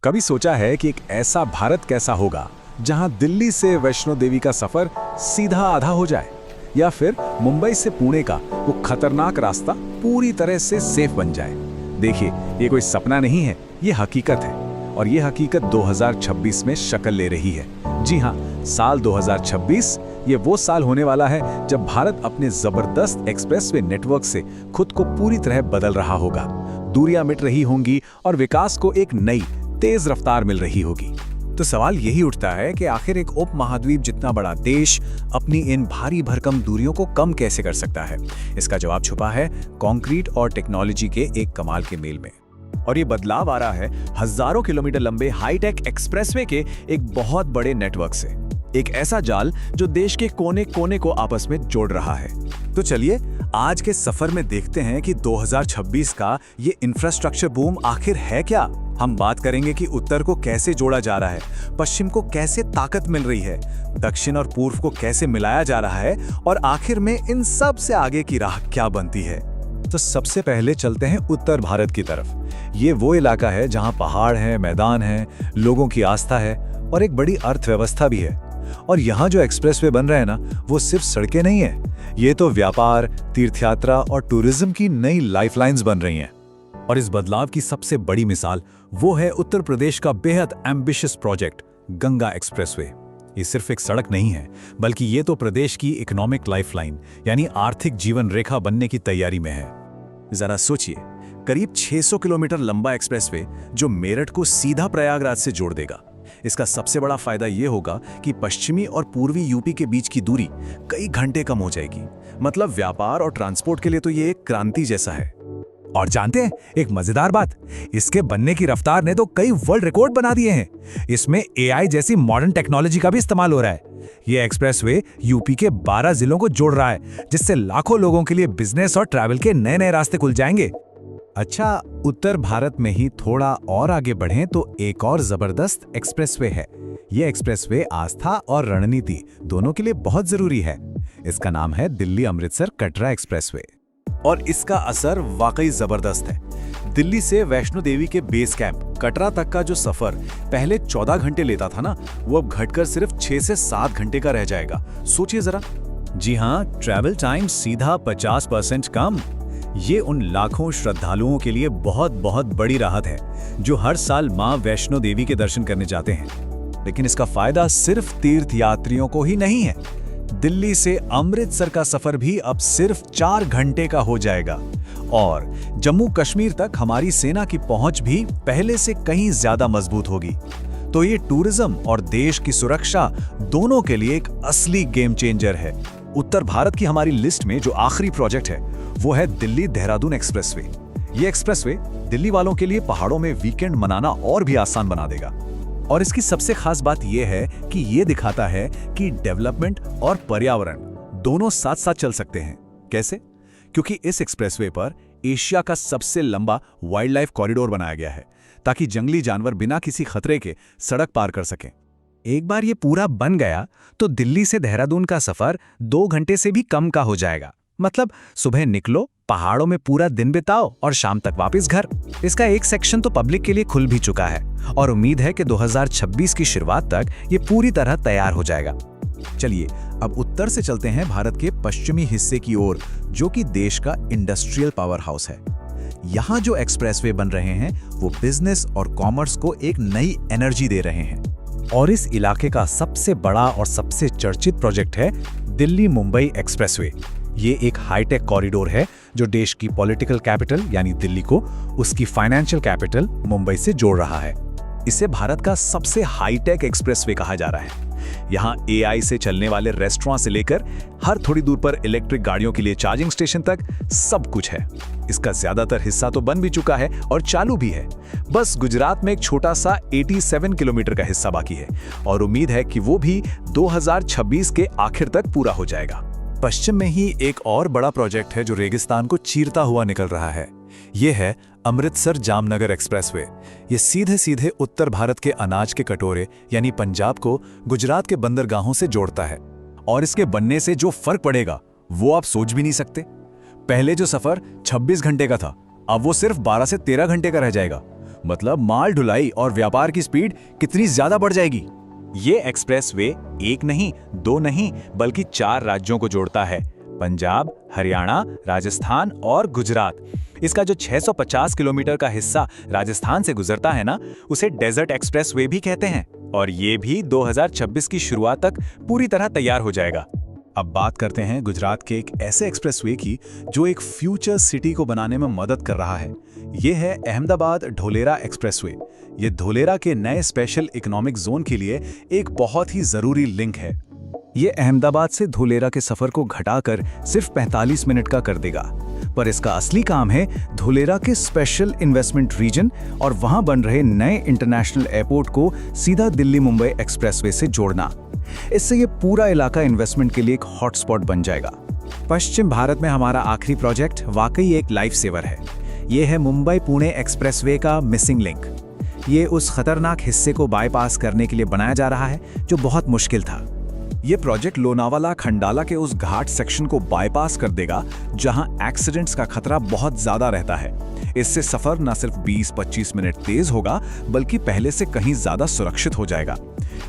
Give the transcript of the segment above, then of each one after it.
कभी सोचा है कि एक ऐसा भारत कैसा होगा जहां दिल्ली से वैष्णो देवी का सफर सीधा आधा हो जाए, या फिर मुंबई से पुणे का वो खतरनाक रास्ता पूरी तरह से सेफ बन जाए। देखिए, ये कोई सपना नहीं है, ये हकीकत है। और ये हकीकत 2026 में शक्ल ले रही है। जी हाँ, साल 2026 ये वो साल होने वाला है जब भारत अपने जबरदस्त एक्सप्रेसवे नेटवर्क से खुद को पूरी तरह बदल रहा होगा। दूरियां मिट रही होंगी और विकास को एक नई तेज रफ्तार मिल रही होगी। तो सवाल यही उठता है कि आखिर एक उप महाद्वीप जितना बड़ा देश अपनी इन भारी भरकम दूरियों को कम कैसे कर सकता है। इसका जवाब छुपा है कंक्रीट और टेक्नोलॉजी के एक कमाल के मेल में। और ये बदलाव आ रहा है हजारों किलोमीटर लंबे हाईटेक एक्सप्रेसवे के एक बहुत बड़े नेटवर्क से। एक ऐसा जाल जो देश के कोने कोने को आपस में जोड़ रहा है। तो चलिए आज के सफर में देखते हैं कि 2026 का ये इंफ्रास्ट्रक्चर बूम आखिर है क्या। हम बात करेंगे कि उत्तर को कैसे जोड़ा जा रहा है, पश्चिम को कैसे ताकत मिल रही है, दक्षिण और पूर्व को कैसे मिलाया जा रहा है, और आखिर में इन सब से आगे की राह क्या बनती है। तो सबसे पहले चलते हैं उत्तर भारत की तरफ। ये वो इलाका है जहां पहाड़ हैं, मैदान हैं, लोगों की आस्था है और एक बड़ी अर्थव्यवस्था भी है। और यहाँ जो एक्सप्रेसवे बन रहे हैं ना, वो सिर्फ सड़कें नहीं है, ये तो व्यापार, तीर्थयात्रा और टूरिज्म की नई लाइफलाइंस बन रही हैं। और इस बदलाव की सबसे बड़ी मिसाल वो है उत्तर प्रदेश का बेहद एम्बिशियस प्रोजेक्ट गंगा एक्सप्रेसवे। ये सिर्फ एक सड़क नहीं है, बल्कि ये तो प्रदेश की इकोनॉमिक लाइफलाइन यानी आर्थिक जीवन रेखा बनने की तैयारी में है। जरा सोचिए, करीब 600 किलोमीटर लंबा एक्सप्रेसवे जो मेरठ को सीधा प्रयागराज से जोड़ देगा। इसका सबसे बड़ा फायदा यह होगा कि पश्चिमी और पूर्वी यूपी के बीच की दूरी कई घंटे कम हो जाएगी। मतलब व्यापार और ट्रांसपोर्ट के लिए तो ये एक क्रांति जैसा है। और जानते हैं एक मजेदार बात, इसके बनने की रफ्तार ने तो कई वर्ल्ड रिकॉर्ड बना दिए हैं। इसमें एआई जैसी मॉडर्न टेक्नोलॉजी का भी इस्तेमाल हो रहा है। ये एक्सप्रेसवे यूपी के 12 जिलों को जोड़ रहा है, जिससे लाखों लोगों के लिए बिजनेस और ट्रैवल के नए नए रास्ते खुल जाएंगे। अच्छा, उत्तर भारत में ही थोड़ा और आगे बढ़ें तो एक और जबरदस्त एक्सप्रेसवे है। ये एक्सप्रेसवे आस्था और रणनीति दोनों के लिए बहुत जरूरी है। इसका नाम है दिल्ली अमृतसर कटरा एक्सप्रेसवे। और इसका असर वाकई जबरदस्त है। दिल्ली से वैष्णो देवी के बेस कैंप कटरा तक का जो सफर पहले 14 घंटे लेता था ना, वो अब घटकर सिर्फ 6 से 7 घंटे का रह जाएगा। सोचिए जरा। जी हाँ, ट्रैवल टाइम सीधा 50% कम। ये उन लाखों श्रद्धालुओं के लिए बहुत बहुत बड़ी राहत है जो हर साल मां वैष्णो देवी के दर्शन करने जाते हैं। लेकिन इसका फायदा सिर्फ तीर्थयात्रियों को ही नहीं है। दिल्ली से अमृतसर का सफर भी अब सिर्फ 4 घंटे का हो जाएगा। और जम्मू कश्मीर तक हमारी सेना की पहुंच भी पहले से कहीं ज्यादा मजबूत होगी। तो ये टूरिज्म और देश की सुरक्षा दोनों के लिए एक असली गेम चेंजर है। उत्तर भारत की हमारी लिस्ट में जो आखिरी प्रोजेक्ट है वो है दिल्ली देहरादून एक्सप्रेसवे। ये एक्सप्रेसवे दिल्ली वालों के लिए पहाड़ों में वीकेंड मनाना और भी आसान बना देगा। और इसकी सबसे खास बात यह है कि ये दिखाता है कि डेवलपमेंट और पर्यावरण दोनों साथ साथ चल सकते हैं। कैसे? क्योंकि इस एक्सप्रेसवे पर एशिया का सबसे लंबा वाइल्ड लाइफ कॉरिडोर बनाया गया है, ताकि जंगली जानवर बिना किसी खतरे के सड़क पार कर सकें। एक बार ये पूरा बन गया तो दिल्ली से देहरादून का सफर 2 घंटे से भी कम का हो जाएगा। मतलब सुबह निकलो, पहाड़ों में पूरा दिन बिताओ और शाम तक वापस घर। इसका एक सेक्शन तो पब्लिक के लिए खुल भी चुका है और उम्मीद है कि 2026 की शुरुआत तक ये पूरी तरह तैयार हो जाएगा। चलिए अब उत्तर से चलते हैं भारत के पश्चिमी हिस्से की ओर, जो कि देश का इंडस्ट्रियल पावर हाउस है। यहाँ जो एक्सप्रेसवे बन रहे हैं वो बिजनेस और कॉमर्स को एक नई एनर्जी दे रहे हैं। और इस इलाके का सबसे बड़ा और सबसे चर्चित प्रोजेक्ट है दिल्ली मुंबई एक्सप्रेसवे। ये एक हाईटेक कॉरिडोर है जो देश की पॉलिटिकल कैपिटल यानी दिल्ली को उसकी फाइनेंशियल कैपिटल मुंबई से जोड़ रहा है। इसे भारत का सबसे हाईटेक एक्सप्रेसवे कहा जा रहा है। यहाँ एआई से चलने वाले रेस्टोरेंट से लेकर हर थोड़ी दूर पर इलेक्ट्रिक गाड़ियों के लिए चार्जिंग स्टेशन तक सब कुछ है। इसका ज्यादातर हिस्सा तो बन भी चुका है और चालू भी है। बस गुजरात में एक छोटा सा 87 किलोमीटर का हिस्सा बाकी है और उम्मीद है कि वो भी 2026 के आखिर तक पूरा हो जाएगा। पश्चिम में ही एक और बड़ा प्रोजेक्ट है जो रेगिस्तान को चीरता हुआ निकल रहा है। ये है अमृतसर जामनगर एक्सप्रेसवे। ये सीधे सीधे उत्तर भारत के अनाज के कटोरे यानी पंजाब को गुजरात के बंदरगाहों से जोड़ता है। और इसके बनने से जो फर्क पड़ेगा वो आप सोच भी नहीं सकते। पहले जो सफर 26 घंटे का था, अब वो सिर्फ 12 से 13 घंटे का रह जाएगा। मतलब माल ढुलाई और व्यापार की स्पीड कितनी ज्यादा बढ़ जाएगी। ये एक्सप्रेसवे एक नहीं, दो नहीं, बल्कि 4 राज्यों को जोड़ता है, पंजाब, हरियाणा, राजस्थान और गुजरात। इसका जो 650 किलोमीटर का हिस्सा राजस्थान से गुजरता है ना, उसे डेजर्ट एक्सप्रेसवे भी कहते हैं। और ये भी 2026 की शुरुआत तक पूरी तरह तैयार हो जाएगा। अब बात करते हैं गुजरात के एक ऐसे एक्सप्रेसवे की जो एक फ्यूचर सिटी को बनाने में मदद कर रहा है। ये है अहमदाबाद ढोलेरा एक्सप्रेसवे। ये ढोलेरा के नए स्पेशल इकोनॉमिक जोन के लिए एक बहुत ही जरूरी लिंक है। ये अहमदाबाद से ढोलेरा के सफर को घटाकर सिर्फ 45 मिनट का कर देगा, पर इसका असली काम है ढोलेरा के स्पेशल इन्वेस्टमेंट रीजन और वहां बन रहे नए इंटरनेशनल एयरपोर्ट को सीधा दिल्ली मुंबई एक्सप्रेसवे से जोड़ना। इससे ये पूरा इलाका इन्वेस्टमेंट के लिए एक हॉटस्पॉट बन जाएगा। पश्चिम भारत में हमारा आखिरी प्रोजेक्ट वाकई एक लाइफ सेवर है। ये है मुंबई पुणे एक्सप्रेसवे का मिसिंग लिंक। ये उस खतरनाक हिस्से को बाईपास करने के लिए बनाया जा रहा है जो बहुत मुश्किल था। ये प्रोजेक्ट लोनावाला खंडाला के उस घाट सेक्शन को बाईपास कर देगा जहां एक्सीडेंट्स का खतरा बहुत ज्यादा रहता है। इससे सफर न सिर्फ 20-25 मिनट तेज होगा, बल्कि पहले से कहीं ज्यादा सुरक्षित हो जाएगा।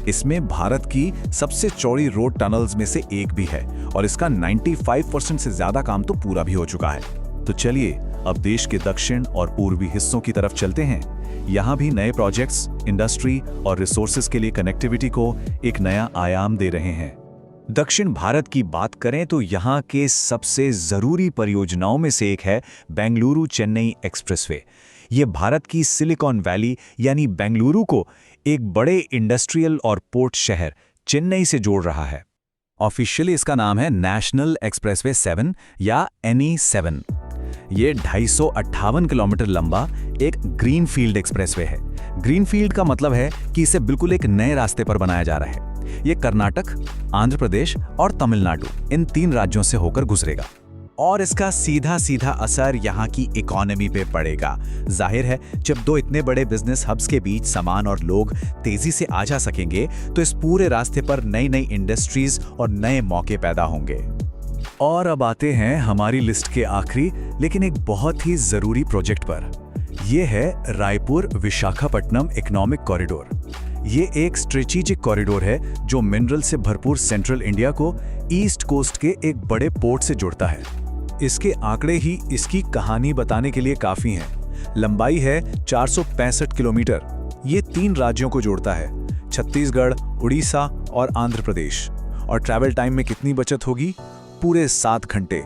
इसमें भारत की सबसे चौड़ी रोड टनल्स में से एक भी है और इसका 95% से ज्यादा काम तो पूरा भी हो चुका है। तो चलिए अब देश के दक्षिण और पूर्वी हिस्सों की तरफ चलते हैं। यहाँ भी नए प्रोजेक्ट्स इंडस्ट्री और रिसोर्सेज के लिए कनेक्टिविटी को एक नया आयाम दे रहे हैं। दक्षिण भारत की बात करें तो यहाँ के सबसे जरूरी परियोजनाओं में से एक है बेंगलुरु चेन्नई एक्सप्रेसवे। ये भारत की सिलिकॉन वैली यानी बेंगलुरु को एक बड़े इंडस्ट्रियल और पोर्ट शहर चेन्नई से जोड़ रहा है। ऑफिशियली इसका नाम है नेशनल एक्सप्रेसवे 7 या NE7। ये 258 किलोमीटर लंबा एक ग्रीनफील्ड एक्सप्रेसवे है। ग्रीनफील्ड का मतलब है कि इसे बिल्कुल एक नए रास्ते पर बनाया जा रहा है। ये कर्नाटक, आंध्र प्रदेश और तमिलनाडु इन 3 राज्यों से होकर गुजरेगा और इसका सीधा सीधा असर यहाँ की इकोनॉमी पे पड़ेगा। जाहिर है, जब 2 इतने बड़े बिजनेस हब्स के बीच सामान और लोग तेजी से आ जा सकेंगे तो इस पूरे रास्ते पर नई नई इंडस्ट्रीज और नए मौके पैदा होंगे। और अब आते हैं हमारी लिस्ट के आखिरी लेकिन एक बहुत ही जरूरी प्रोजेक्ट पर। यह है रायपुर विशाखापट्टनम इकोनॉमिक कॉरिडोर। ये एक स्ट्रेटेजिक कॉरिडोर है जो मिनरल से भरपूर सेंट्रल इंडिया को ईस्ट कोस्ट के एक बड़े पोर्ट से जोड़ता है। इसके आंकड़े ही इसकी कहानी बताने के लिए काफी हैं। लंबाई है 465 किलोमीटर। ये 3 राज्यों को जोड़ता है, छत्तीसगढ़, उड़ीसा और आंध्र प्रदेश। और ट्रैवल टाइम में कितनी बचत होगी? पूरे 7 घंटे।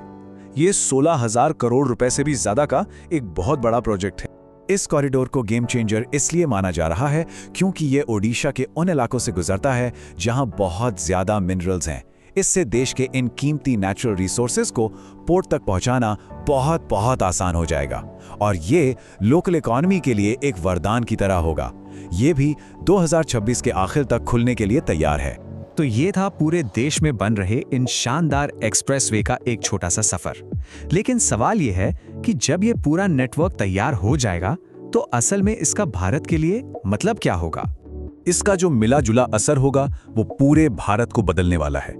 ये 16,000 करोड़ रुपए से भी ज्यादा का एक बहुत बड़ा प्रोजेक्ट है। इस कॉरिडोर को गेम चेंजर इसलिए माना जा रहा है क्योंकि ये ओडिशा के उन इलाकों से गुजरता है जहां बहुत ज्यादा मिनरल्स हैं। इससे देश के इन कीमती नेचुरल रिसोर्सेज को पोर्ट तक पहुंचाना बहुत बहुत आसान हो जाएगा और ये लोकल इकोनॉमी के लिए एक वरदान की तरह होगा। ये भी 2026 के आखिर तक खुलने के लिए तैयार है। तो ये था पूरे देश में बन रहे इन शानदार एक्सप्रेसवे का एक छोटा सा सफर। लेकिन सवाल ये है कि जब ये पूरा नेटवर्क तैयार हो जाएगा तो असल में इसका भारत के लिए मतलब क्या होगा? इसका जो मिला जुला असर होगा वो पूरे भारत को बदलने वाला है।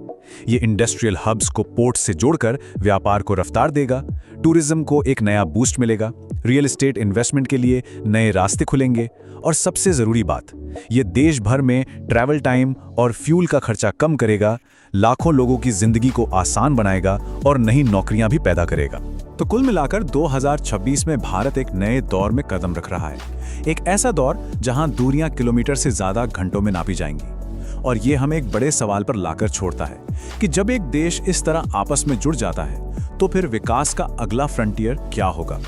ये इंडस्ट्रियल हब्स को पोर्ट से जोड़कर व्यापार को रफ्तार देगा, टूरिज्म को एक नया बूस्ट मिलेगा, रियल एस्टेट इन्वेस्टमेंट के लिए नए रास्ते खुलेंगे और सबसे जरूरी बात, ये देश भर में ट्रैवल टाइम और फ्यूल का खर्चा कम करेगा, लाखों लोगों की जिंदगी को आसान बनाएगा और नई नौकरियां भी पैदा करेगा। तो कुल मिलाकर 2026 में भारत एक नए दौर में कदम रख रहा है। एक ऐसा दौर जहां दूरियां किलोमीटर से ज्यादा घंटों में नापी जाएंगी। और ये हमें एक बड़े सवाल पर लाकर छोड़ता है कि जब एक देश इस तरह आपस में जुड़ जाता है तो फिर विकास का अगला फ्रंटियर क्या होगा।